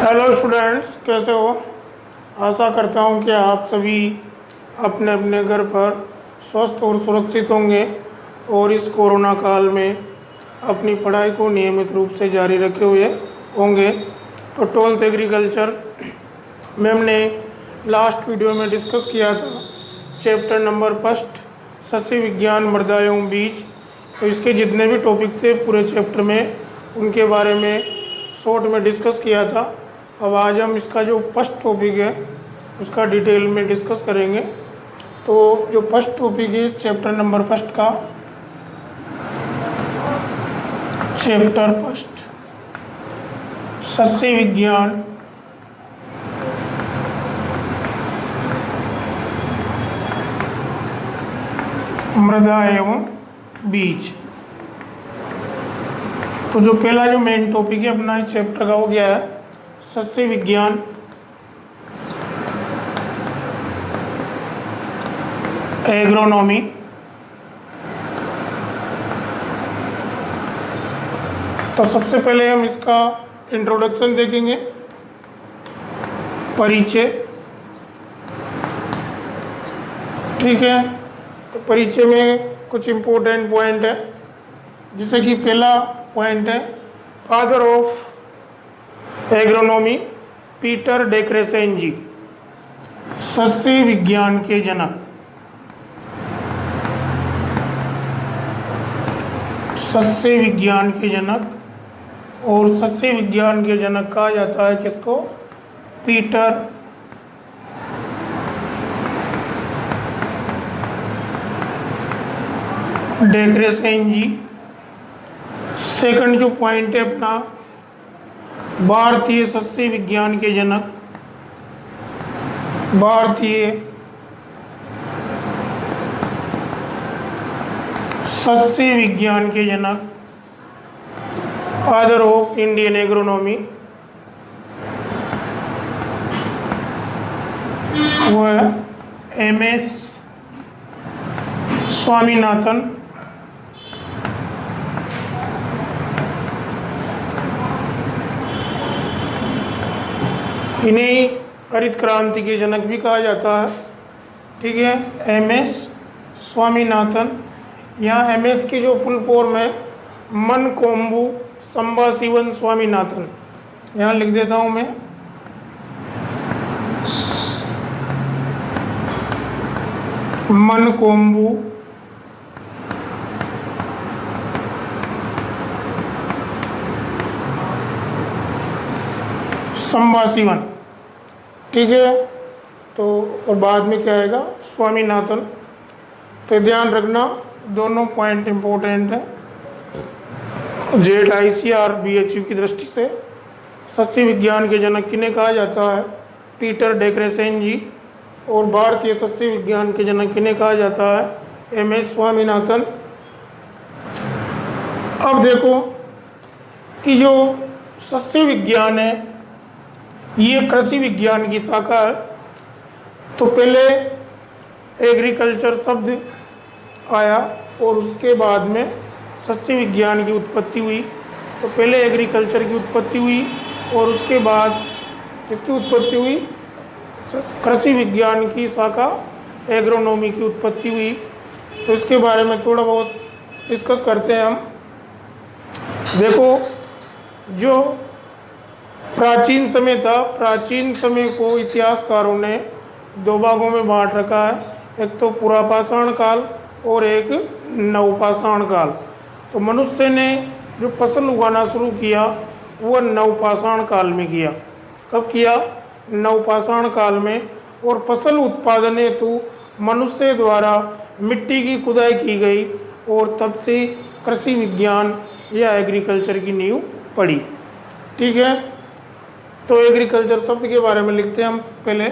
Hello students, कैसे हो। आशा करता हूँ कि आप सभी अपने अपने घर पर स्वस्थ और सुरक्षित होंगे और इस कोरोना काल में अपनी पढ़ाई को नियमित रूप से जारी रखे हुए होंगे। तो 12th एग्रीकल्चर में हमने लास्ट वीडियो में डिस्कस किया था चैप्टर नंबर फर्स्ट सस्य विज्ञान मृदा एवं बीज। तो इसके जितने भी टॉपिक थे पूरे चैप्टर में उनके बारे में शॉर्ट में डिस्कस किया था। अब आज हम इसका जो फर्स्ट टॉपिक है उसका डिटेल में डिस्कस करेंगे। तो जो फर्स्ट टॉपिक है चैप्टर नंबर फर्स्ट का, चैप्टर फर्स्ट सस्य विज्ञान मृदा एवं बीज। तो जो पहला जो मेन टॉपिक है अपना इस चैप्टर का हो गया है सस्य विज्ञान एग्रोनॉमी। तो सबसे पहले हम इसका इंट्रोडक्शन देखेंगे, परिचय। ठीक है, तो परिचय में कुछ इम्पोर्टेंट पॉइंट है, जैसे कि पहला पॉइंट है father of agronomy Peter de Crescenzi, सस्य विज्ञान के जनक। सस्य विज्ञान के जनक, और सस्य विज्ञान के जनक कहा जाता है किसको? Peter de Crescenzi. सेकंड जो पॉइंट है अपना भारतीय सस्य विज्ञान के जनक, भारतीय सस्य विज्ञान के जनक, फादर ऑफ इंडियन एग्रोनॉमी, वो है MS स्वामीनाथन। इन्हें हरित क्रांति के जनक भी कहा जाता है। ठीक है, MS स्वामीनाथन। यहाँ MS की जो फुल फॉर्म है मनकोम्बु संबाशिवन स्वामीनाथन, यहाँ लिख देता हूँ मैं। मनकोम्बु संबाशिवन। ठीक है, तो और बाद में क्या आएगा? स्वामीनाथन। तो ध्यान रखना, दोनों पॉइंट इम्पोर्टेंट है ZICR BHU की दृष्टि से। सस्य विज्ञान के जनक किन्हें कहा जाता है? Peter de Crescenzi. और भारतीय सस्य विज्ञान के जनक किन्हें कहा जाता है? MS स्वामीनाथन। अब देखो कि जो सस्य विज्ञान है ये कृषि विज्ञान की शाखा है। तो पहले एग्रीकल्चर शब्द आया और उसके बाद में सस्य विज्ञान की उत्पत्ति हुई। तो पहले एग्रीकल्चर की उत्पत्ति हुई और उसके बाद किसकी उत्पत्ति हुई? कृषि विज्ञान की शाखा एग्रोनॉमी की उत्पत्ति हुई। तो इसके बारे में थोड़ा बहुत डिस्कस करते हैं हम। देखो, जो प्राचीन समय था, प्राचीन समय को इतिहासकारों ने दो भागों में बांट रखा है, एक तो पुरापाषाण काल और एक नवपाषाण काल। तो मनुष्य ने जो फसल उगाना शुरू किया वह नवपाषाण काल में किया। कब किया? नवपाषाण काल में। और फसल उत्पादन हेतु मनुष्य द्वारा मिट्टी की खुदाई की गई और तब से कृषि विज्ञान या एग्रीकल्चर की नींव पड़ी। ठीक है, तो एग्रीकल्चर शब्द के बारे में लिखते हैं हम पहले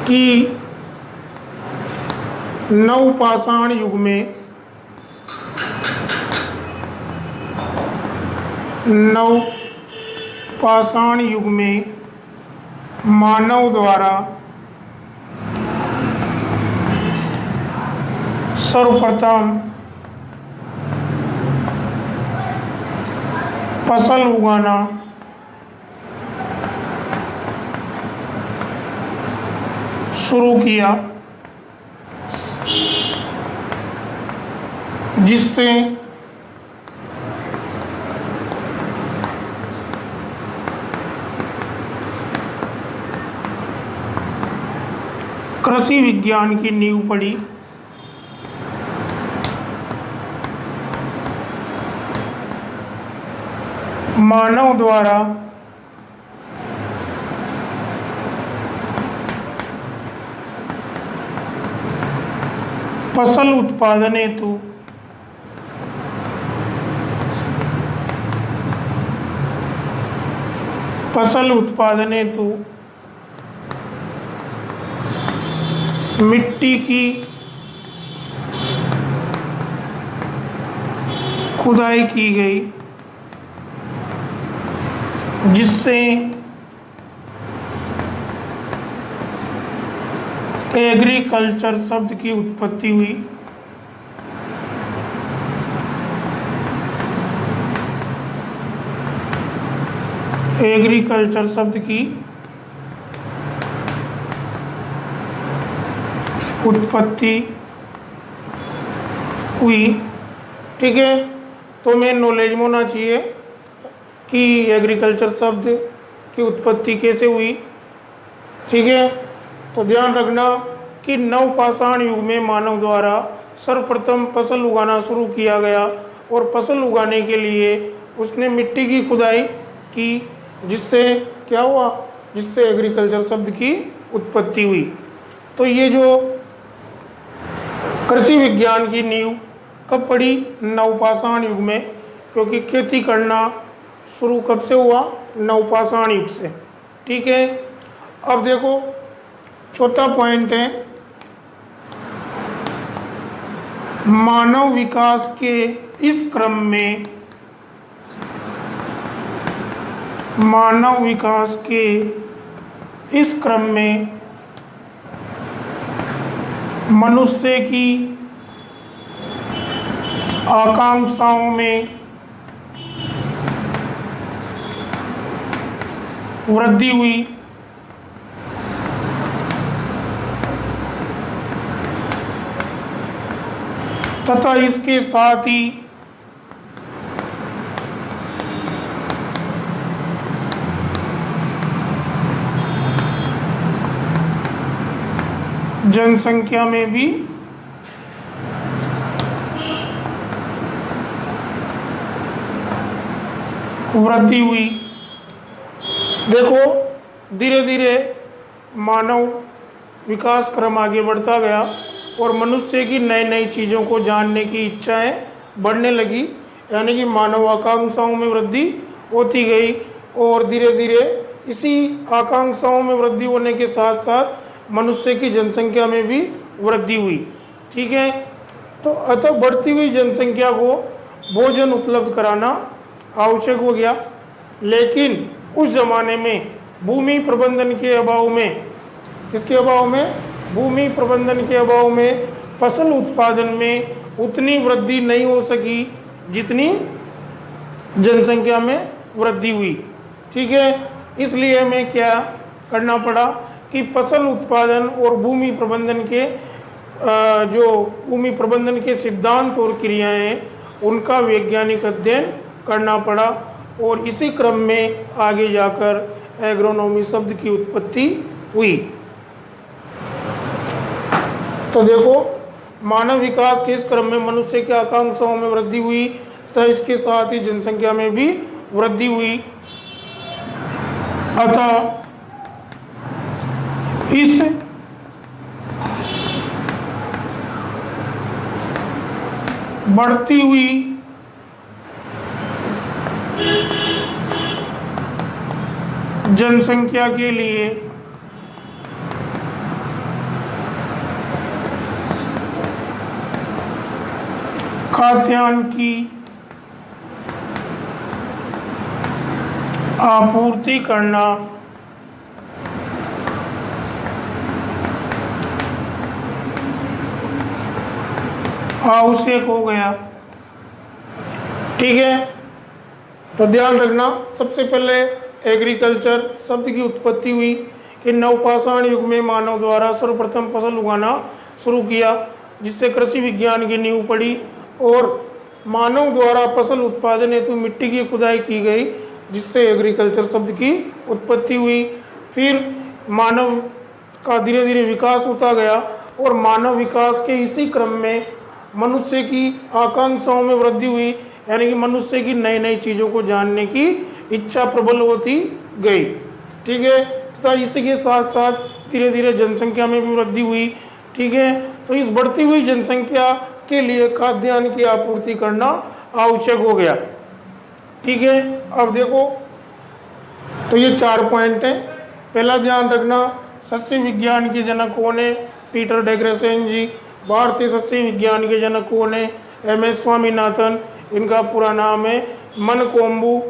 कि नवपाषाण युग में, नवपाषाण युग में मानव द्वारा सर्वप्रथम फसल उगाना शुरू किया, जिससे कृषि विज्ञान की नींव पड़ी। मानव द्वारा फसल उत्पादन हेतु मिट्टी की खुदाई की गई, जिससे एग्रीकल्चर शब्द की उत्पत्ति हुई। एग्रीकल्चर शब्द की उत्पत्ति हुई। ठीक है, तो मेन नॉलेज में होना चाहिए कि एग्रीकल्चर शब्द की उत्पत्ति कैसे हुई। ठीक है, तो ध्यान रखना कि नवपाषाण युग में मानव द्वारा सर्वप्रथम फसल उगाना शुरू किया गया और फसल उगाने के लिए उसने मिट्टी की खुदाई की, जिससे क्या हुआ, जिससे एग्रीकल्चर शब्द की उत्पत्ति हुई। तो ये जो कृषि विज्ञान की नींव कब पड़ी? नवपाषाण युग में, क्योंकि खेती करना शुरू कब से हुआ? नवपाषाण युग से। ठीक है, अब देखो चौथा पॉइंट है मानव विकास के इस क्रम में, मानव विकास के इस क्रम में मनुष्य की आकांक्षाओं में वृद्धि हुई तथा इसके साथ ही जनसंख्या में भी वृद्धि हुई। देखो धीरे धीरे मानव विकास क्रम आगे बढ़ता गया और मनुष्य की नई नई चीज़ों को जानने की इच्छाएं बढ़ने लगी, यानी कि मानव आकांक्षाओं में वृद्धि होती गई और धीरे धीरे इसी आकांक्षाओं में वृद्धि होने के साथ साथ मनुष्य की जनसंख्या में भी वृद्धि हुई। ठीक है, तो अतः बढ़ती हुई जनसंख्या को भोजन उपलब्ध कराना आवश्यक हो गया, लेकिन उस जमाने में भूमि प्रबंधन के अभाव में, किसके अभाव में? भूमि प्रबंधन के अभाव में फसल उत्पादन में उतनी वृद्धि नहीं हो सकी जितनी जनसंख्या में वृद्धि हुई। ठीक है, इसलिए हमें क्या करना पड़ा कि फसल उत्पादन और भूमि प्रबंधन के जो भूमि प्रबंधन के सिद्धांत और क्रियाएं हैं उनका वैज्ञानिक अध्ययन करना पड़ा और इसी क्रम में आगे जाकर एग्रोनॉमी शब्द की उत्पत्ति हुई। तो देखो मानव विकास के इस क्रम में मनुष्य की आकांक्षाओं में वृद्धि हुई तथा इसके साथ ही जनसंख्या में भी वृद्धि हुई। अतः इस बढ़ती हुई जनसंख्या के लिए खाद्यान्न की आपूर्ति करना आवश्यक हो गया। ठीक है, तो ध्यान रखना सबसे पहले एग्रीकल्चर शब्द की उत्पत्ति हुई कि नवपाषाण युग में मानव द्वारा सर्वप्रथम फसल उगाना शुरू किया, जिससे कृषि विज्ञान की नींव पड़ी, और मानव द्वारा फसल उत्पादन हेतु मिट्टी की खुदाई की गई, जिससे एग्रीकल्चर शब्द की उत्पत्ति हुई। फिर मानव का धीरे धीरे विकास होता गया, और मानव विकास के इसी क्रम में मनुष्य की आकांक्षाओं में वृद्धि हुई, यानी कि मनुष्य की नई नई चीज़ों को जानने की इच्छा प्रबल होती गई। ठीक है, तथा इसी के साथ साथ धीरे धीरे जनसंख्या में भी वृद्धि हुई। ठीक है, तो इस बढ़ती हुई जनसंख्या के लिए खाद्यान्न की आपूर्ति करना आवश्यक हो गया। ठीक है, अब देखो, तो ये 4 पॉइंट हैं। पहला ध्यान रखना, सस्य विज्ञान के जनक कौन है? पीटर डेग्रेसेन जी। भारतीय सस्य विज्ञान के जनक कौन है? MS स्वामीनाथन। इनका पूरा नाम है मनकोम्बु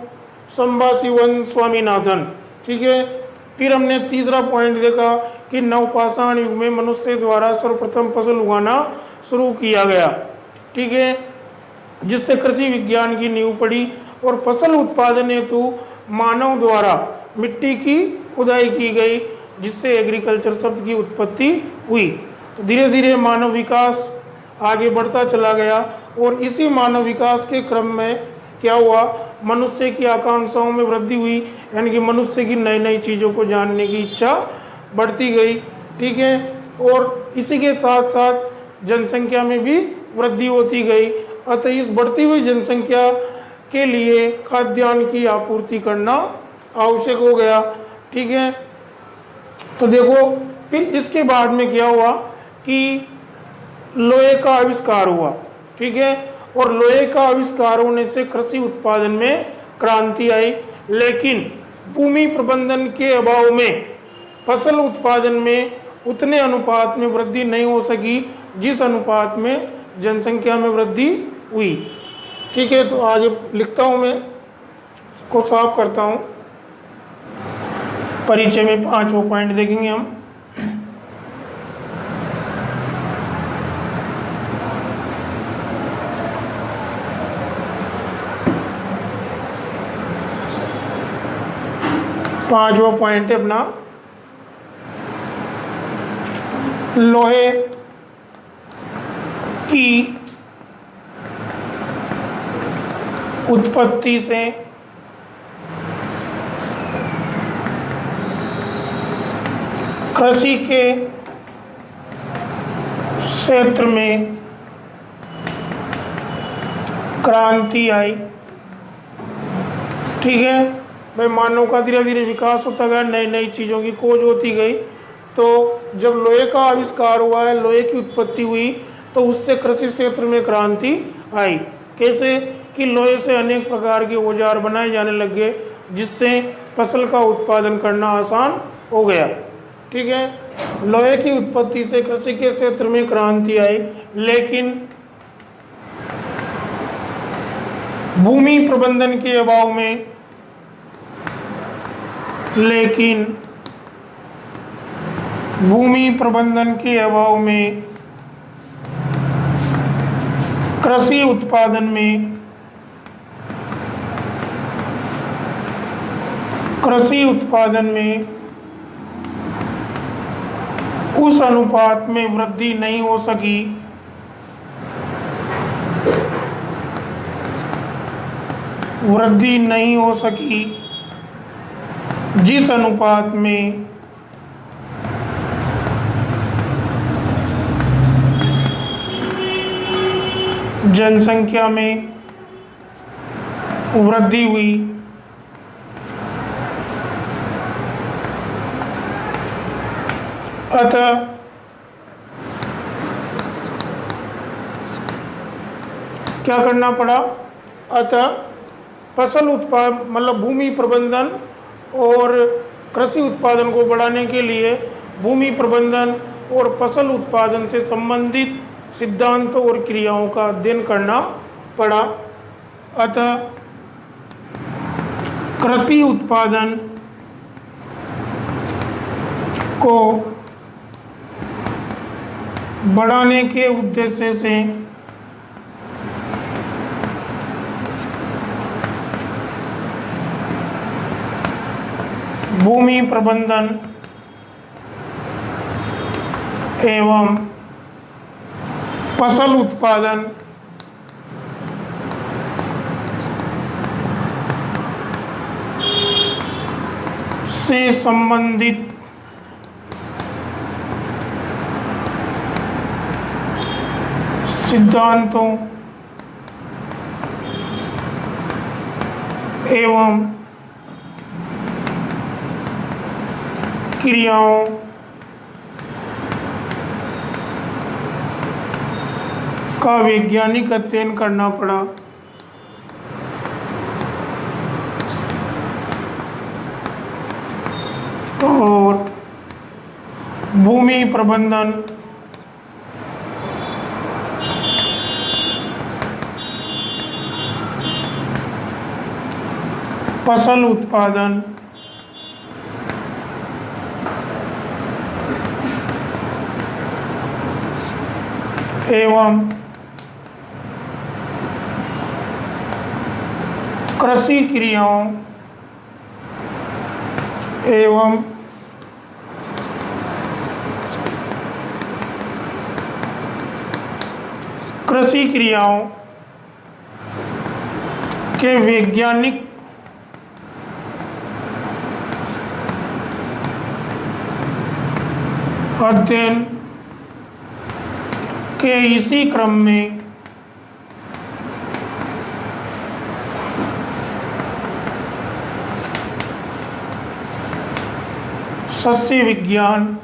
संबाशिवन स्वामीनाथन। ठीक है, फिर हमने तीसरा पॉइंट देखा कि नवपाषाण युग में मनुष्य द्वारा सर्वप्रथम फसल उगाना शुरू किया गया। ठीक है, जिससे कृषि विज्ञान की नींव पड़ी, और फसल उत्पादन हेतु मानव द्वारा मिट्टी की खुदाई की गई, जिससे एग्रीकल्चर शब्द की उत्पत्ति हुई। तो धीरे धीरे मानव विकास आगे बढ़ता चला गया, और इसी मानव विकास के क्रम में क्या हुआ? मनुष्य की आकांक्षाओं में वृद्धि हुई, यानी कि मनुष्य की नई नई चीज़ों को जानने की इच्छा बढ़ती गई। ठीक है, और इसी के साथ साथ जनसंख्या में भी वृद्धि होती गई। अतः इस बढ़ती हुई जनसंख्या के लिए खाद्यान्न की आपूर्ति करना आवश्यक हो गया। ठीक है, तो देखो, फिर इसके बाद में क्या हुआ कि लोहे का आविष्कार हुआ। ठीक है, और लोहे का आविष्कार होने से कृषि उत्पादन में क्रांति आई, लेकिन भूमि प्रबंधन के अभाव में फसल उत्पादन में उतने अनुपात में वृद्धि नहीं हो सकी, जिस अनुपात में जनसंख्या में वृद्धि हुई। ठीक है, तो आगे लिखता हूँ, मैं इसको साफ करता हूँ। परिचय में 5 पॉइंट देखेंगे हम। पांचवा पॉइंट है अपना, लोहे की उत्पत्ति से कृषि के क्षेत्र में क्रांति आई। ठीक है भाई, मानव का धीरे धीरे विकास होता गया, नई नई चीज़ों की खोज होती गई। तो जब लोहे का आविष्कार हुआ है, लोहे की उत्पत्ति हुई, तो उससे कृषि क्षेत्र में क्रांति आई। कैसे? कि लोहे से अनेक प्रकार के औजार बनाए जाने लग गए, जिससे फसल का उत्पादन करना आसान हो गया। ठीक है, लोहे की उत्पत्ति से कृषि के क्षेत्र में क्रांति आई, लेकिन भूमि प्रबंधन के अभाव में कृषि उत्पादन में उस अनुपात में वृद्धि नहीं हो सकी, जिस अनुपात में जनसंख्या में वृद्धि हुई। अतः क्या करना पड़ा? फसल उत्पादन मतलब भूमि प्रबंधन और कृषि उत्पादन को बढ़ाने के लिए भूमि प्रबंधन और फसल उत्पादन से संबंधित सिद्धांतों और क्रियाओं का अध्ययन करना पड़ा। अतः कृषि उत्पादन को बढ़ाने के उद्देश्य से भूमि प्रबंधन एवं फसल उत्पादन से संबंधित सिद्धांतों एवं क्रियाओं का वैज्ञानिक अध्ययन करना पड़ा। और भूमि प्रबंधन फसल उत्पादन एवं कृषि क्रियाओं एवं कृषि क्रियाओं के वैज्ञानिक अध्ययन के इसी क्रम में सस्य विज्ञान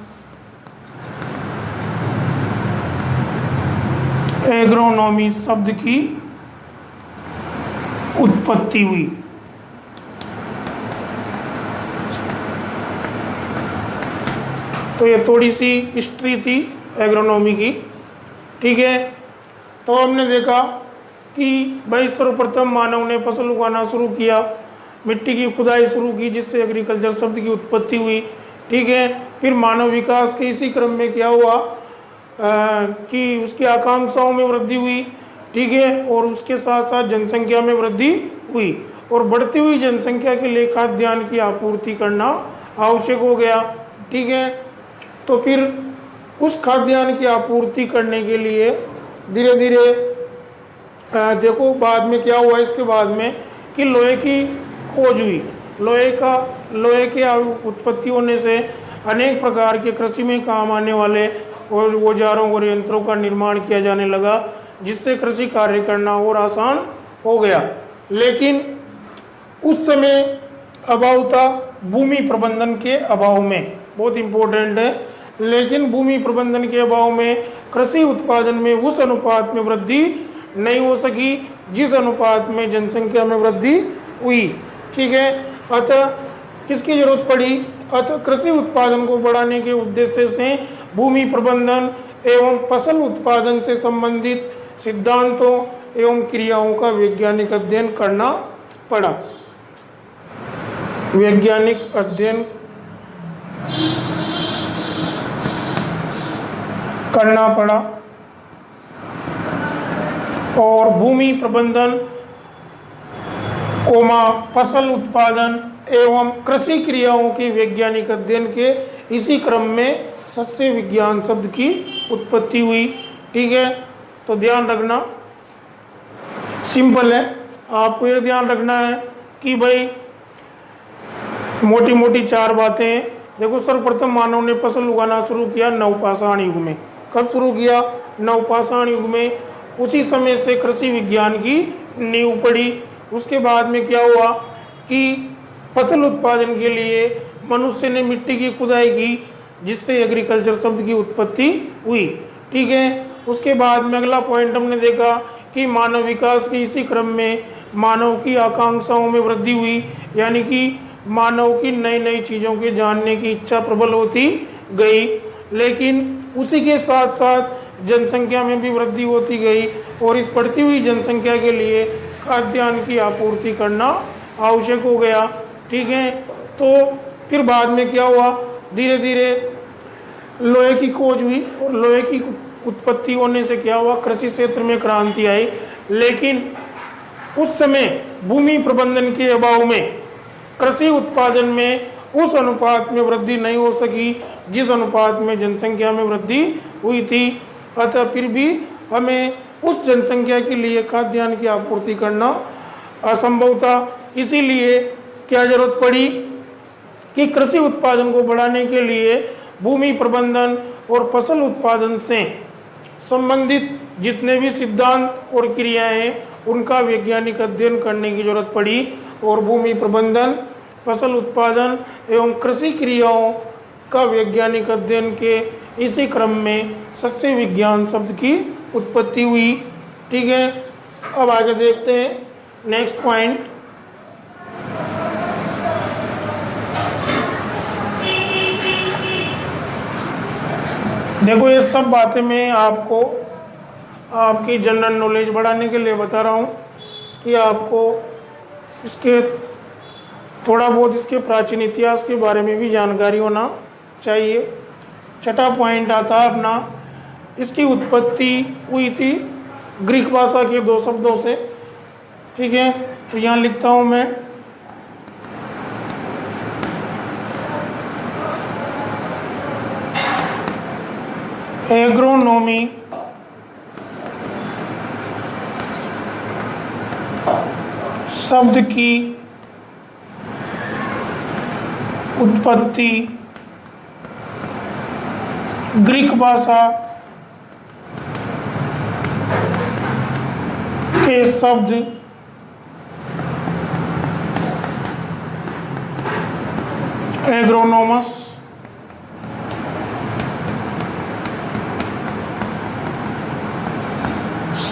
एग्रोनॉमी शब्द की उत्पत्ति हुई। तो ये थोड़ी सी हिस्ट्री थी एग्रोनॉमी की, ठीक है। तो हमने देखा कि भाई सर्वप्रथम मानव ने फसल उगाना शुरू किया, मिट्टी की खुदाई शुरू की, जिससे एग्रीकल्चर शब्द की उत्पत्ति हुई, ठीक है। फिर मानव विकास के इसी क्रम में क्या हुआ कि उसकी आकांक्षाओं में वृद्धि हुई, ठीक है, और उसके साथ साथ जनसंख्या में वृद्धि हुई, और बढ़ती हुई जनसंख्या के लिए खाद्यान्न की आपूर्ति करना आवश्यक हो गया, ठीक है। तो फिर उस खाद्यान्न की आपूर्ति करने के लिए धीरे धीरे देखो बाद में क्या हुआ, इसके बाद में कि लोहे की खोज हुई। लोहे के उत्पत्ति होने से अनेक प्रकार के कृषि में काम आने वाले और औजारों और यंत्रों का निर्माण किया जाने लगा, जिससे कृषि कार्य करना और आसान हो गया। लेकिन उस समय अभाव था भूमि प्रबंधन के अभाव में, बहुत इम्पोर्टेंट है। लेकिन भूमि प्रबंधन के अभाव में कृषि उत्पादन में उस अनुपात में वृद्धि नहीं हो सकी जिस अनुपात में जनसंख्या में वृद्धि हुई, ठीक है। अतः किसकी जरूरत पड़ी? अतः कृषि उत्पादन को बढ़ाने के उद्देश्य से भूमि प्रबंधन एवं फसल उत्पादन से संबंधित सिद्धांतों एवं क्रियाओं का वैज्ञानिक अध्ययन करना पड़ा। वैज्ञानिक अध्ययन करना पड़ा और भूमि प्रबंधन फसल उत्पादन एवं कृषि क्रियाओं की वैज्ञानिक अध्ययन के इसी क्रम में सस्य विज्ञान शब्द की उत्पत्ति हुई, ठीक है। तो ध्यान रखना, सिंपल है, आपको ये ध्यान रखना है कि भाई मोटी मोटी चार बातें हैं। देखो, सर्वप्रथम मानव ने फसल उगाना शुरू किया नवपाषाण युग में। कब शुरू किया? नवपाषाण युग में। उसी समय से कृषि विज्ञान की नींव पड़ी। उसके बाद में क्या हुआ कि फसल उत्पादन के लिए मनुष्य ने मिट्टी की खुदाई की, जिससे एग्रीकल्चर शब्द की उत्पत्ति हुई, ठीक है। उसके बाद में अगला पॉइंट हमने देखा कि मानव विकास के इसी क्रम में मानव की आकांक्षाओं में वृद्धि हुई, यानी कि मानव की नई नई चीज़ों के जानने की इच्छा प्रबल होती गई। लेकिन उसी के साथ साथ जनसंख्या में भी वृद्धि होती गई और इस बढ़ती हुई जनसंख्या के लिए खाद्यान्न की आपूर्ति करना आवश्यक हो गया, ठीक है। तो फिर बाद में क्या हुआ, धीरे धीरे लोहे की खोज हुई और लोहे की उत्पत्ति होने से क्या हुआ, कृषि क्षेत्र में क्रांति आई। लेकिन उस समय भूमि प्रबंधन के अभाव में कृषि उत्पादन में उस अनुपात में वृद्धि नहीं हो सकी जिस अनुपात में जनसंख्या में वृद्धि हुई थी। अतः फिर भी हमें उस जनसंख्या के लिए खाद्यान्न की आपूर्ति करना असंभव था। इसीलिए क्या जरूरत पड़ी कि कृषि उत्पादन को बढ़ाने के लिए भूमि प्रबंधन और फसल उत्पादन से संबंधित जितने भी सिद्धांत और क्रियाएं हैं उनका वैज्ञानिक अध्ययन करने की जरूरत पड़ी। और भूमि प्रबंधन, फसल उत्पादन एवं कृषि क्रियाओं का वैज्ञानिक अध्ययन के इसी क्रम में सस्य विज्ञान शब्द की उत्पत्ति हुई। ठीक है, अब आगे देखते हैं नेक्स्ट पॉइंट। देखो, ये सब बातें मैं आपको आपकी जनरल नॉलेज बढ़ाने के लिए बता रहा हूँ कि आपको इसके थोड़ा बहुत इसके प्राचीन इतिहास के बारे में भी जानकारी होना चाहिए। छठा पॉइंट आता है अपना, इसकी उत्पत्ति हुई थी ग्रीक भाषा के दो शब्दों से। ठीक है, तो यहाँ लिखता हूँ मैं, एग्रोनॉमी शब्द की उत्पत्ति ग्रीक भाषा के शब्द एग्रोनोमस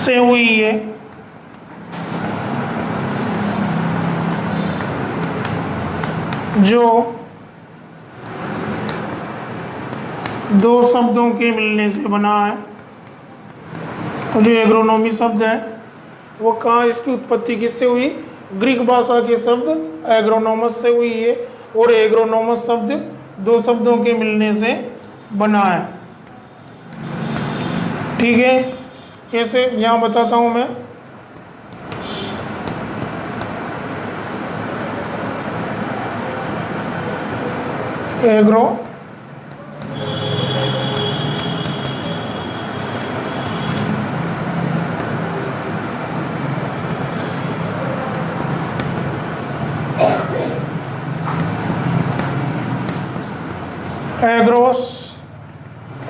से हुई है। जो दो शब्दों के मिलने से बना है। तो जो एग्रोनॉमी शब्द है वो कहाँ, इसकी उत्पत्ति किससे हुई? ग्रीक भाषा के शब्द एग्रोनोमस से हुई है। और एग्रोनोमस शब्द दो शब्दों के मिलने से बना है। ठीक है, कैसे यहाँ बताता हूँ मैं। एग्रो एग्रोस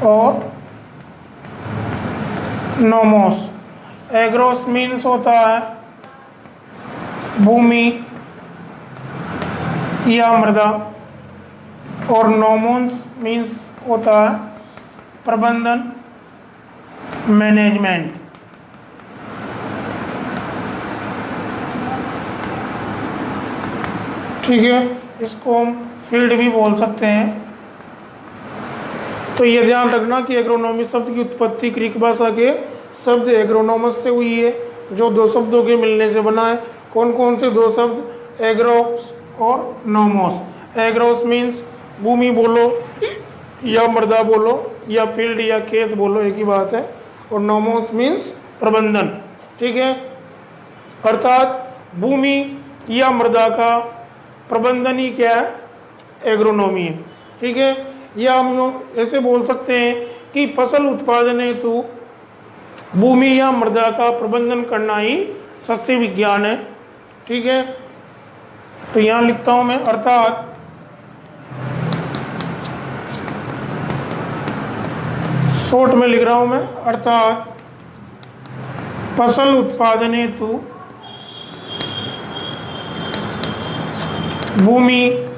और नोमोस। एग्रोस मीन्स होता है भूमि या मृदा, और नोमोस मीन्स होता है प्रबंधन, मैनेजमेंट। ठीक है, इसको हम फील्ड भी बोल सकते हैं। तो ये ध्यान रखना कि एग्रोनॉमी शब्द की उत्पत्ति ग्रीक भाषा के शब्द एग्रोनोमस से हुई है, जो दो शब्दों के मिलने से बना है। कौन कौन से दो शब्द? एग्रोस और नोमोस। एग्रोस मीन्स भूमि बोलो या मृदा बोलो या फील्ड या खेत बोलो, एक ही बात है। और नोमोस मीन्स प्रबंधन। ठीक है, अर्थात भूमि या मृदा का प्रबंधन ही क्या है? एग्रोनॉमी है। ठीक है, या हम यूँ ऐसे बोल सकते हैं कि फसल उत्पादन हेतु भूमि या मृदा का प्रबंधन करना ही सस्य विज्ञान है। ठीक है, तो यहाँ लिखता हूँ मैं, अर्थात शॉर्ट में लिख रहा हूँ मैं, अर्थात फसल उत्पादन हेतु भूमि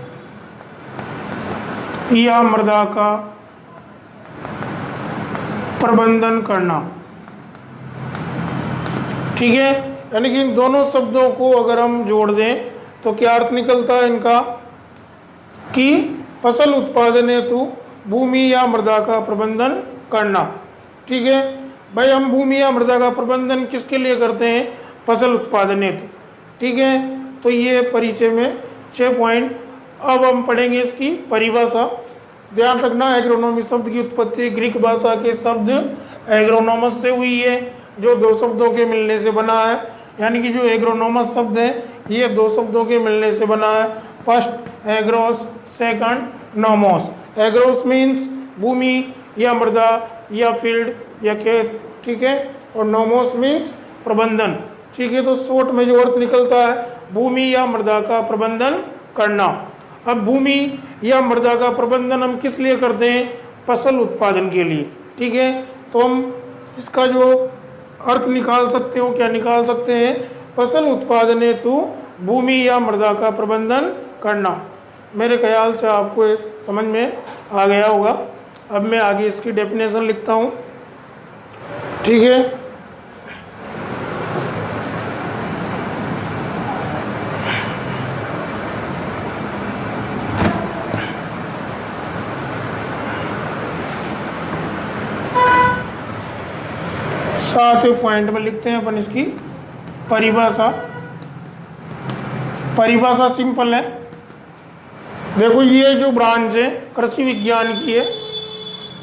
या मृदा का प्रबंधन करना। ठीक है, यानी कि इन दोनों शब्दों को अगर हम जोड़ दें तो क्या अर्थ निकलता है इनका कि फसल उत्पादन हेतु भूमि या मृदा का प्रबंधन करना। ठीक है भाई, हम भूमि या मृदा का प्रबंधन किसके लिए करते हैं? फसल उत्पादन हेतु। ठीक है, तो ये परिचय में 6 पॉइंट। अब हम पढ़ेंगे इसकी परिभाषा। ध्यान रखना, एग्रोनॉमी शब्द की उत्पत्ति ग्रीक भाषा के शब्द एग्रोनोमस से हुई है, जो दो शब्दों के मिलने से बना है। यानी कि जो एग्रोनोमस शब्द है ये दो शब्दों के मिलने से बना है। First agros, second nomos. Agros means भूमि या मृदा या फील्ड या खेत, ठीक है, और नोमोस मीन्स प्रबंधन, ठीक है। तो शॉर्ट में जो अर्थ निकलता है भूमि या मृदा का प्रबंधन करना। अब भूमि या मृदा का प्रबंधन हम किस लिए करते हैं? फसल उत्पादन के लिए, ठीक है। तो हम इसका जो अर्थ निकाल सकते हो, क्या निकाल सकते हैं? फसल उत्पादन हेतु भूमि या मृदा का प्रबंधन करना। मेरे ख्याल से आपको ये समझ में आ गया होगा। अब मैं आगे इसकी डेफिनेशन लिखता हूँ, ठीक है। सातवें पॉइंट में लिखते हैं अपन इसकी परिभाषा। परिभाषा सिंपल है। देखो ये जो ब्रांच है कृषि विज्ञान की है,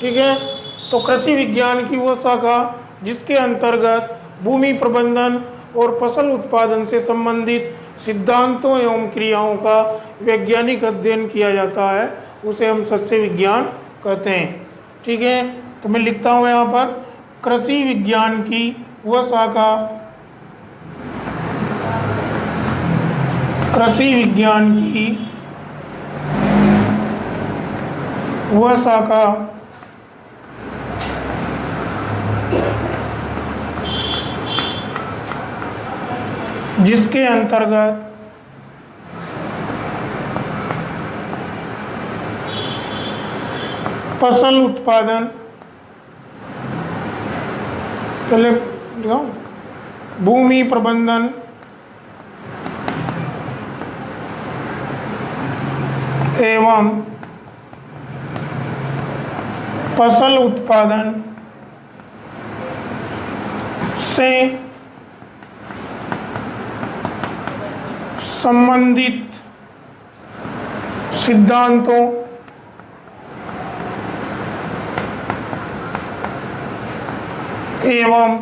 ठीक है। तो कृषि विज्ञान की वो शाखा जिसके अंतर्गत भूमि प्रबंधन और फसल उत्पादन से संबंधित सिद्धांतों एवं क्रियाओं का वैज्ञानिक अध्ययन किया जाता है, उसे हम सस्य विज्ञान कहते हैं, ठीक है। तो मैं लिखता हूँ यहाँ पर कृषि विज्ञान की वह शाखा, कृषि विज्ञान की वह शाखा जिसके अंतर्गत फसल उत्पादन, पहले भूमि प्रबंधन एवं फसल उत्पादन से संबंधित सिद्धांतों एवं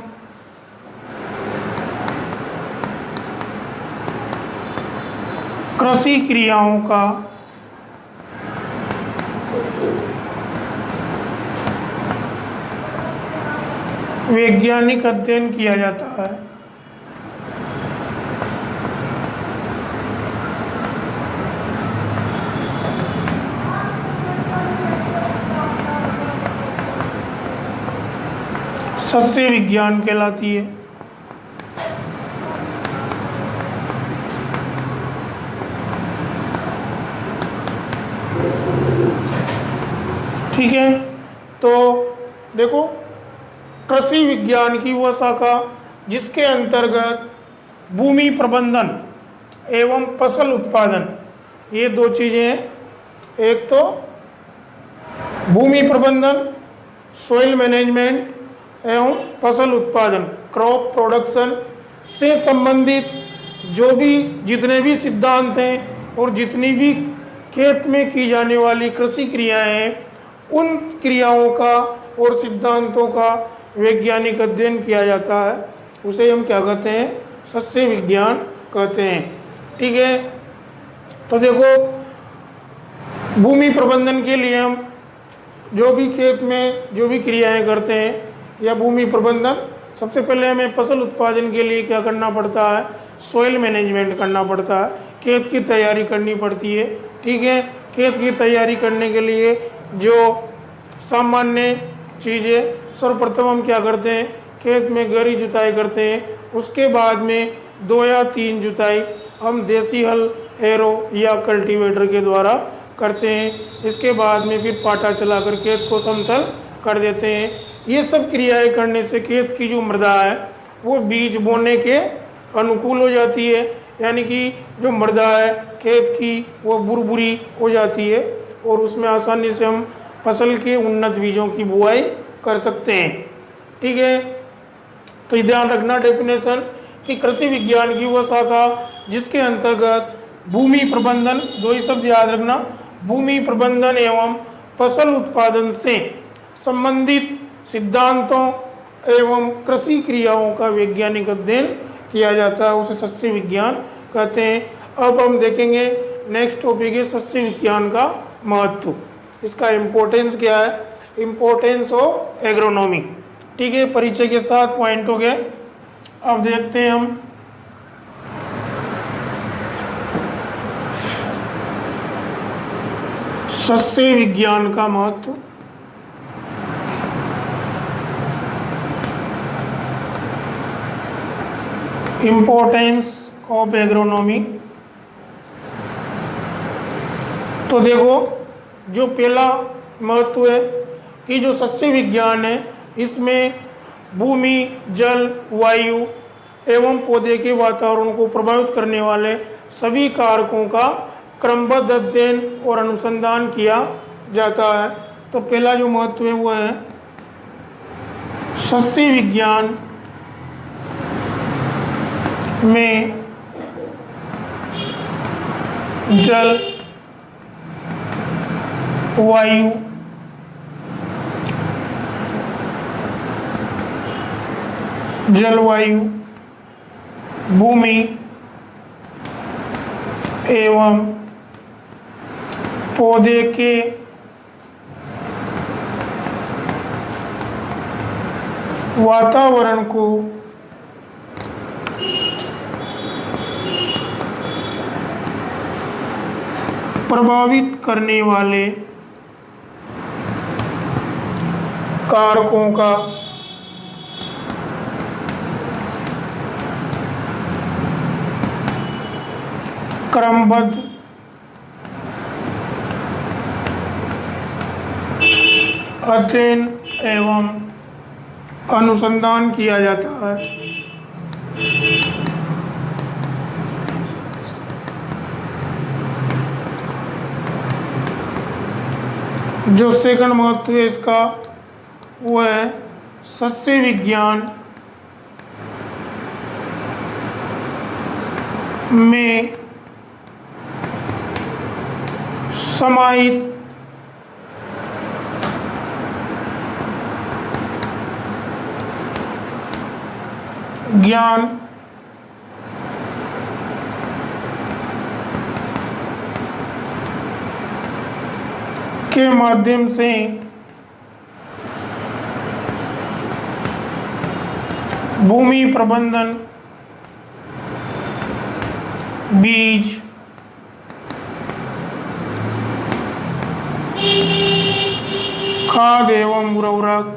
कृषि क्रियाओं का वैज्ञानिक अध्ययन किया जाता है। सस्य विज्ञान कहलाती है। ठीक है, तो देखो कृषि विज्ञान की वह शाखा जिसके अंतर्गत भूमि प्रबंधन एवं फसल उत्पादन, ये दो चीजें हैं। एक तो भूमि प्रबंधन, सोइल मैनेजमेंट एवं फसल उत्पादन, क्रॉप प्रोडक्शन से संबंधित जो भी जितने भी सिद्धांत हैं और जितनी भी खेत में की जाने वाली कृषि क्रियाएं हैं, उन क्रियाओं का और सिद्धांतों का वैज्ञानिक अध्ययन किया जाता है, उसे हम क्या कहते हैं? सस्य विज्ञान कहते हैं, ठीक है। तो देखो भूमि प्रबंधन के लिए हम जो भी खेत में जो भी क्रियाएं करते हैं या भूमि प्रबंधन, सबसे पहले हमें फसल उत्पादन के लिए क्या करना पड़ता है? सोइल मैनेजमेंट करना पड़ता है, खेत की तैयारी करनी पड़ती है, ठीक है। खेत की तैयारी करने के लिए जो सामान्य चीज़ें, सर्वप्रथम हम क्या करते हैं? खेत में गहरी जुताई करते हैं, उसके बाद में 2 या 3 जुताई हम देसी हल, एरो या कल्टीवेटर के द्वारा करते हैं। इसके बाद में फिर पाटा चलाकर खेत को समतल कर देते हैं। ये सब क्रियाएं करने से खेत की जो मृदा है वो बीज बोने के अनुकूल हो जाती है, यानी कि जो मृदा है खेत की वो बुरबुरी हो जाती है और उसमें आसानी से हम फसल के उन्नत बीजों की बुआई कर सकते हैं, ठीक है। तो ध्यान रखना डेफिनेशन कि कृषि विज्ञान की वह शाखा जिसके अंतर्गत भूमि प्रबंधन, 2 ही शब्द याद रखना, भूमि प्रबंधन एवं फसल उत्पादन से संबंधित सिद्धांतों एवं कृषि क्रियाओं का वैज्ञानिक अध्ययन किया जाता है, उसे सस्य विज्ञान कहते हैं। अब हम देखेंगे नेक्स्ट टॉपिक है सस्य विज्ञान का महत्व। इसका इम्पोर्टेंस क्या है? Importance of agronomy. ठीक है, परिचय के साथ पॉइंट हो गए। अब देखते हैं हम सस्य विज्ञान का महत्व। Importance of agronomy. तो देखो, जो पहला महत्व है कि जो सस्य विज्ञान है इसमें भूमि, जल, वायु एवं पौधे के वातावरण को प्रभावित करने वाले सभी कारकों का क्रमबद्ध अध्ययन और अनुसंधान किया जाता है। तो पहला जो महत्व है वो है सस्य विज्ञान में जल, वायु, जलवायु, भूमि एवं पौधे के वातावरण को प्रभावित करने वाले कारकों का क्रमबद्ध अध्ययन एवं अनुसंधान किया जाता है। जो सेकंड महत्व है इसका वो है सस्य विज्ञान में समाहित ज्ञान के माध्यम से भूमि प्रबंधन, बीज, खाद एवं उर्वरक,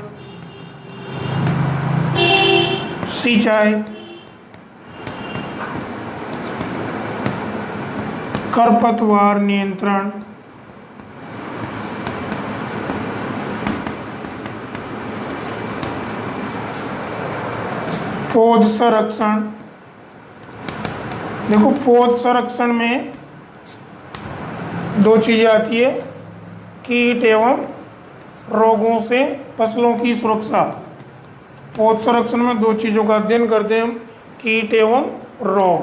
सिंचाई, खरपतवार नियंत्रण, पौध संरक्षण। देखो, पौध संरक्षण में दो चीजें आती है, कीट एवं रोगों से फसलों की सुरक्षा। पौध संरक्षण में दो चीजों का अध्ययन करते हैं हम, कीट एवं रोग।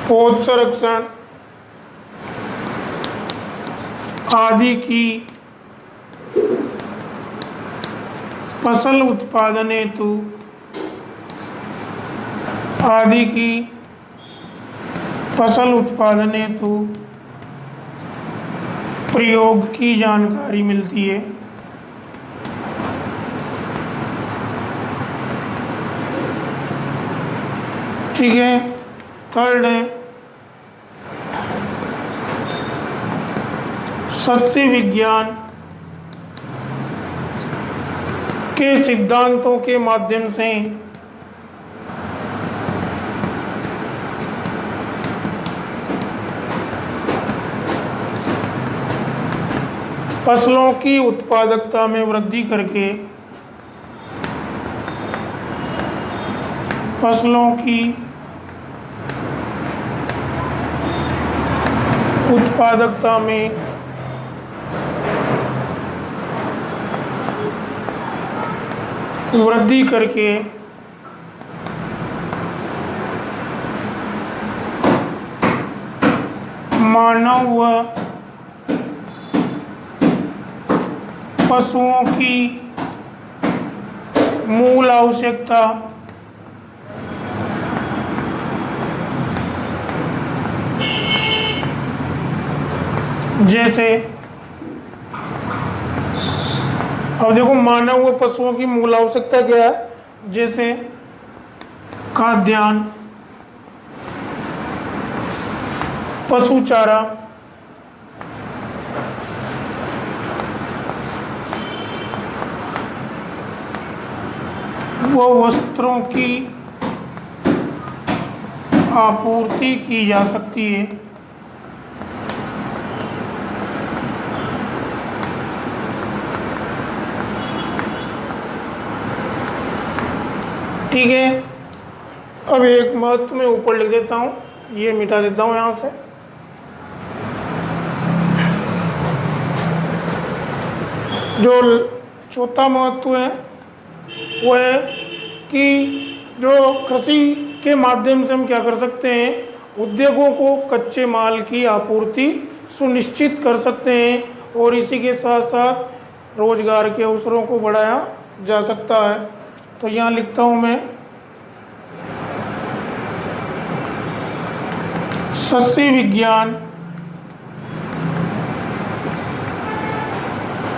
पौध संरक्षण आदि की फसल उत्पादन हेतु प्रयोग की जानकारी मिलती है। ठीक है, थर्ड है सस्य विज्ञान के सिद्धांतों के माध्यम से फसलों की उत्पादकता में वृद्धि करके फसलों की उत्पादकता में वृद्धि करके मानव व पशुओं की मूल आवश्यकता जैसे अब देखो मानव व पशुओं की मूल आवश्यकता क्या है, जैसे खाद्यान्न, पशु चारा, व वस्त्रों की आपूर्ति की जा सकती है। ठीक है, अब एक महत्व मैं ऊपर लिख देता हूँ, ये मिटा देता हूँ यहाँ से। जो चौथा महत्व है वो है कि जो कृषि के माध्यम से हम क्या कर सकते हैं, उद्योगों को कच्चे माल की आपूर्ति सुनिश्चित कर सकते हैं और इसी के साथ साथ रोजगार के अवसरों को बढ़ाया जा सकता है। तो यहाँ लिखता हूँ मैं, सस्य विज्ञान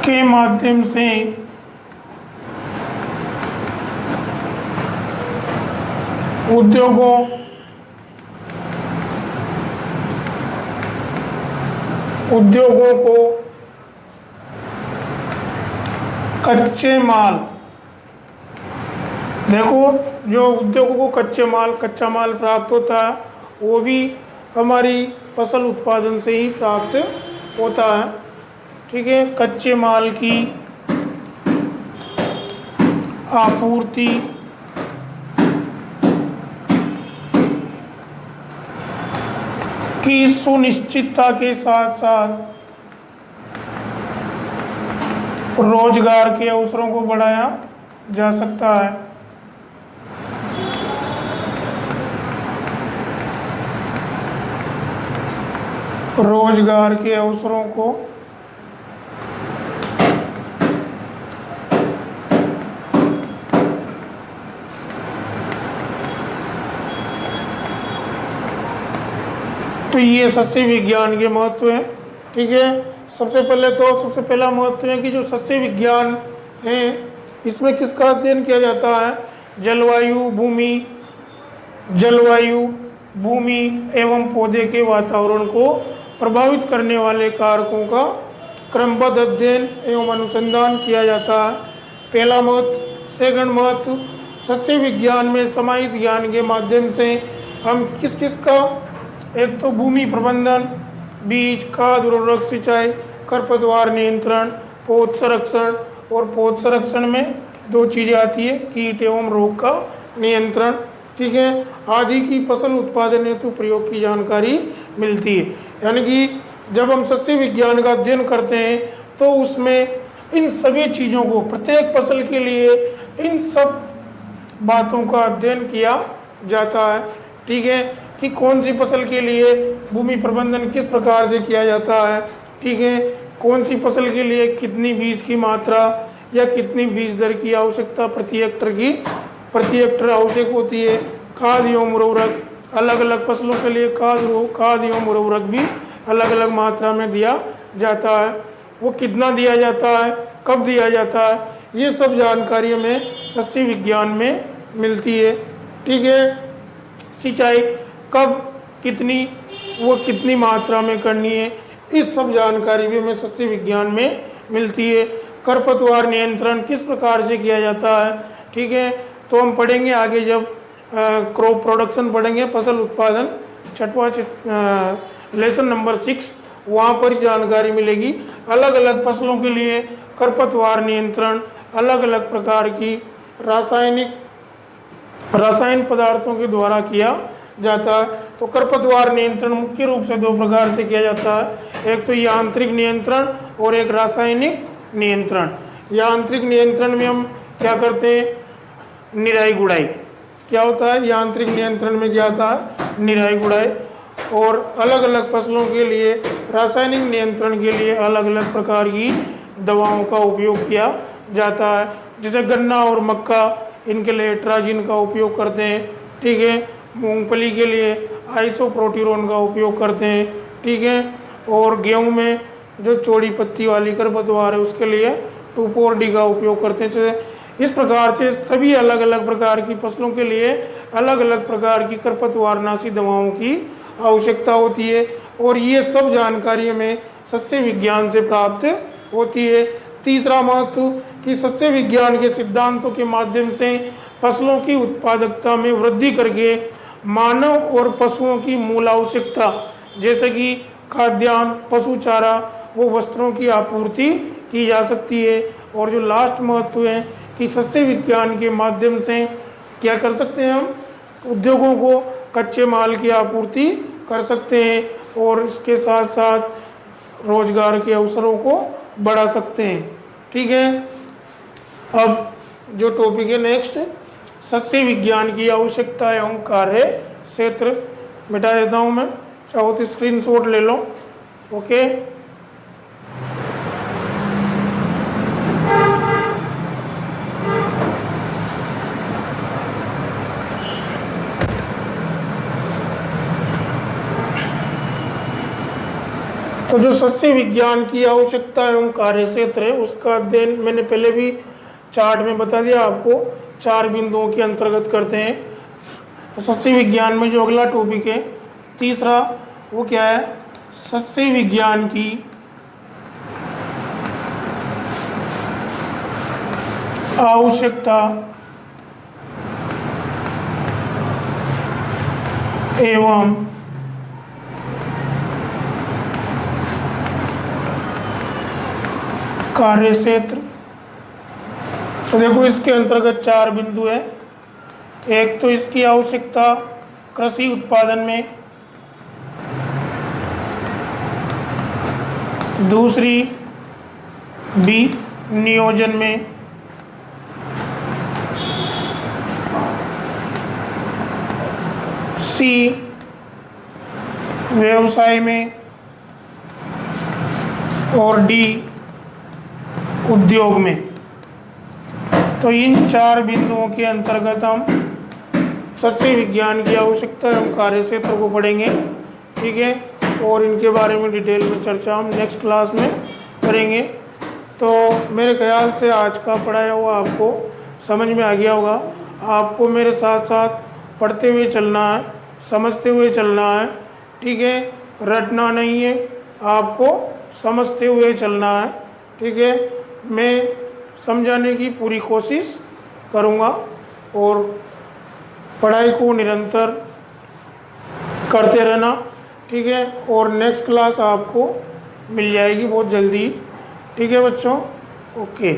के माध्यम से उद्योगों को कच्चे माल, देखो जो उद्योगों को कच्चा माल प्राप्त होता है वो भी हमारी फसल उत्पादन से ही प्राप्त होता है। ठीक है, कच्चे माल की आपूर्ति की सुनिश्चितता के साथ साथ रोजगार के अवसरों को बढ़ाया जा सकता है। रोजगार के अवसरों को तो ये सस्य विज्ञान के महत्व है। ठीक है, सबसे पहला महत्व है कि जो सस्य विज्ञान है इसमें किसका अध्ययन किया जाता है, जलवायु, भूमि एवं पौधे के वातावरण को प्रभावित करने वाले कारकों का क्रमबद्ध अध्ययन एवं अनुसंधान किया जाता है। पहला महत्व। सेकंड महत्व, सस्य विज्ञान में समाहित ज्ञान के माध्यम से हम किस का, एक तो भूमि प्रबंधन, बीज, खाद, उर्वरक, सिंचाई, खरपतवार नियंत्रण, पौध संरक्षण, और पौध संरक्षण में दो चीज़ें आती है, कीट एवं रोग का नियंत्रण, ठीक है, आदि की फसल उत्पादन हेतु प्रयोग की जानकारी मिलती है। यानी कि जब हम सस्य विज्ञान का अध्ययन करते हैं तो उसमें इन सभी चीज़ों को, प्रत्येक फसल के लिए इन सब बातों का अध्ययन किया जाता है। ठीक है, कि कौन सी फसल के लिए भूमि प्रबंधन किस प्रकार से किया जाता है, ठीक है, कौन सी फसल के लिए कितनी बीज की मात्रा या कितनी बीज दर की आवश्यकता प्रति हेक्टर आवश्यक होती है। खाद एवं उर्वरक, अलग अलग फसलों के लिए खाद एवं उर्वरक भी अलग अलग मात्रा में दिया जाता है, वो कितना दिया जाता है, कब दिया जाता है, ये सब जानकारी हमें सस्य विज्ञान में मिलती है। ठीक है, सिंचाई कब कितनी मात्रा में करनी है, इस सब जानकारी भी हमें सस्य विज्ञान में मिलती है। खरपतवार नियंत्रण किस प्रकार से किया जाता है, ठीक है, तो हम पढ़ेंगे आगे जब क्रॉप प्रोडक्शन पढ़ेंगे, फसल उत्पादन, छठवां लेसन नंबर 6, वहाँ पर जानकारी मिलेगी। अलग अलग फसलों के लिए खरपतवार नियंत्रण अलग अलग प्रकार की रासायनिक पदार्थों के द्वारा किया जाता है। तो खरपतवार नियंत्रण मुख्य रूप से दो प्रकार से किया जाता है, एक तो यांत्रिक नियंत्रण और एक रासायनिक नियंत्रण। यांत्रिक नियंत्रण में हम क्या करते हैं, निराई गुड़ाई। क्या होता है यांत्रिक नियंत्रण में, क्या होता है निराई गुड़ाई। और अलग अलग फसलों के लिए रासायनिक नियंत्रण के लिए अलग अलग प्रकार की दवाओं का उपयोग किया जाता है। जैसे गन्ना और मक्का, इनके लिए ट्राजिन का उपयोग करते हैं। ठीक है, मूंगफली के लिए आइसोप्रोटीरोन का उपयोग करते हैं। ठीक है, और गेहूं में जो चौड़ी पत्ती वाली खरपतवार है उसके लिए 2,4-D का उपयोग करते हैं। जैसे इस प्रकार से सभी अलग अलग प्रकार की फसलों के लिए अलग अलग प्रकार की खरपतवारनाशी दवाओं की आवश्यकता होती है और ये सब जानकारी हमें सस्य विज्ञान से प्राप्त होती है। तीसरा महत्व कि सस्य विज्ञान के सिद्धांतों के माध्यम से फसलों की उत्पादकता में वृद्धि करके मानव और पशुओं की मूल आवश्यकता जैसे कि खाद्यान्न, पशु चारा वो वस्त्रों की आपूर्ति की जा सकती है। और जो लास्ट महत्व है कि सस्य विज्ञान के माध्यम से क्या कर सकते हैं, हम उद्योगों को कच्चे माल की आपूर्ति कर सकते हैं और इसके साथ साथ रोजगार के अवसरों को बढ़ा सकते हैं। ठीक है, अब जो टॉपिक है नेक्स्ट, सस्य विज्ञान की आवश्यकता एवं कार्य क्षेत्र मिटा देता हूँ मैं, चाहो तो स्क्रीनशॉट ले लो। ओके, तो जो सस्य विज्ञान की आवश्यकता एवं कार्य क्षेत्र है उसका अध्ययन मैंने पहले भी चार्ट में बता दिया आपको, 4 बिंदुओं के अंतर्गत करते हैं। तो सस्य विज्ञान में जो अगला टॉपिक है तीसरा वो क्या है, सस्य विज्ञान की आवश्यकता एवं कार्य क्षेत्र। तो देखो इसके अंतर्गत 4 बिंदु है। एक तो इसकी आवश्यकता कृषि उत्पादन में, दूसरी बी नियोजन में, सी व्यवसाय में और डी उद्योग में। तो इन 4 बिंदुओं के अंतर्गत हम सस्य विज्ञान की आवश्यकता एवं कार्य क्षेत्र को पढ़ेंगे। ठीक है, और इनके बारे में डिटेल में चर्चा हम नेक्स्ट क्लास में करेंगे। तो मेरे ख्याल से आज का पढ़ाया हुआ आपको समझ में आ गया होगा। आपको मेरे साथ साथ पढ़ते हुए चलना है, समझते हुए चलना है। ठीक है, रटना नहीं है, आपको समझते हुए चलना है। ठीक है, मैं समझाने की पूरी कोशिश करूँगा और पढ़ाई को निरंतर करते रहना। ठीक है, और नेक्स्ट क्लास आपको मिल जाएगी बहुत जल्दी। ठीक है बच्चों, ओके।